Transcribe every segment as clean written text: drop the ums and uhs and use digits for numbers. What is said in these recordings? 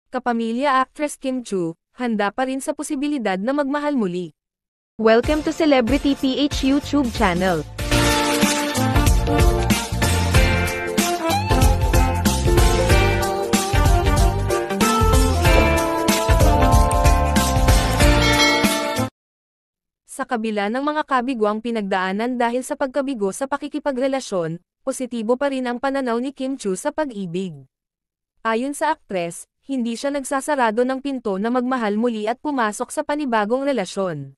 Kapamilya actress Kim Chu, handa pa rin sa posibilidad na magmahal muli. Welcome to Celebrity PH YouTube channel. Sa kabila ng mga kabiguang pinagdaanan dahil sa pagkabigo sa pakikipagrelasyon, positibo pa rin ang pananaw ni Kim Chu sa pag-ibig. Ayon sa aktres, hindi siya nagsasarado ng pinto na magmahal muli at pumasok sa panibagong relasyon.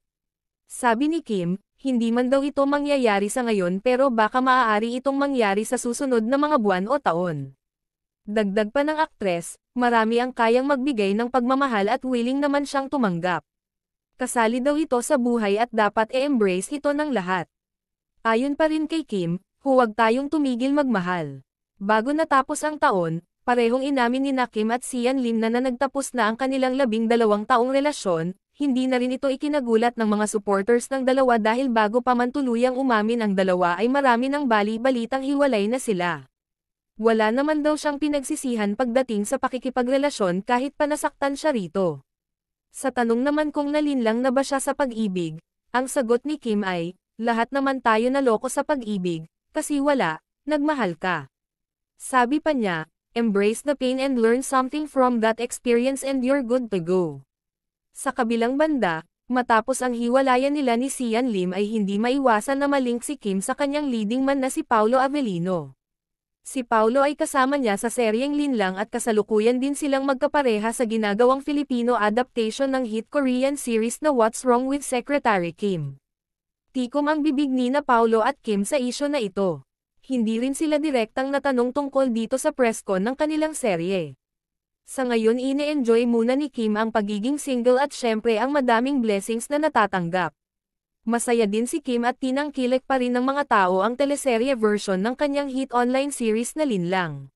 Sabi ni Kim, hindi man daw ito mangyayari sa ngayon pero baka maaari itong mangyari sa susunod na mga buwan o taon. Dagdag pa ng aktres, marami ang kayang magbigay ng pagmamahal at willing naman siyang tumanggap. Kasali daw ito sa buhay at dapat i-embrace ito ng lahat. Ayon pa rin kay Kim, huwag tayong tumigil magmahal. Bago natapos ang taon, parehong inamin ni Kim at Sian Lim na nagtapos na ang kanilang 12 taong relasyon, hindi na rin ito ikinagulat ng mga supporters ng dalawa dahil bago pa man tuluyang umamin ang dalawa ay marami ng bali-balitang hiwalay na sila. Wala naman daw siyang pinagsisihan pagdating sa pakikipagrelasyon kahit pa nasaktan siya rito. Sa tanong naman kung nalinlang na ba siya sa pag-ibig, ang sagot ni Kim ay, lahat naman tayo naloko sa pag-ibig, kasi wala, nagmahal ka. Sabi pa niya, embrace the pain and learn something from that experience and you're good to go. Sa kabilang banda, matapos ang hiwalayan nila ni Sian Lim ay hindi maiwasan na malink si Kim sa kanyang leading man na si Paolo Avellino. Si Paolo ay kasama niya sa seryeng Linlang at kasalukuyan din silang magkapareha sa ginagawang Filipino adaptation ng hit Korean series na What's Wrong with Secretary Kim. Tikom ang bibig ni na Paolo at Kim sa isyo na ito. Hindi rin sila direktang natanong tungkol dito sa press con ng kanilang serye. Sa ngayon ine-enjoy muna ni Kim ang pagiging single at syempre ang madaming blessings na natatanggap. Masaya din si Kim at tinangkilik pa rin ng mga tao ang teleserye version ng kanyang hit online series na Linlang.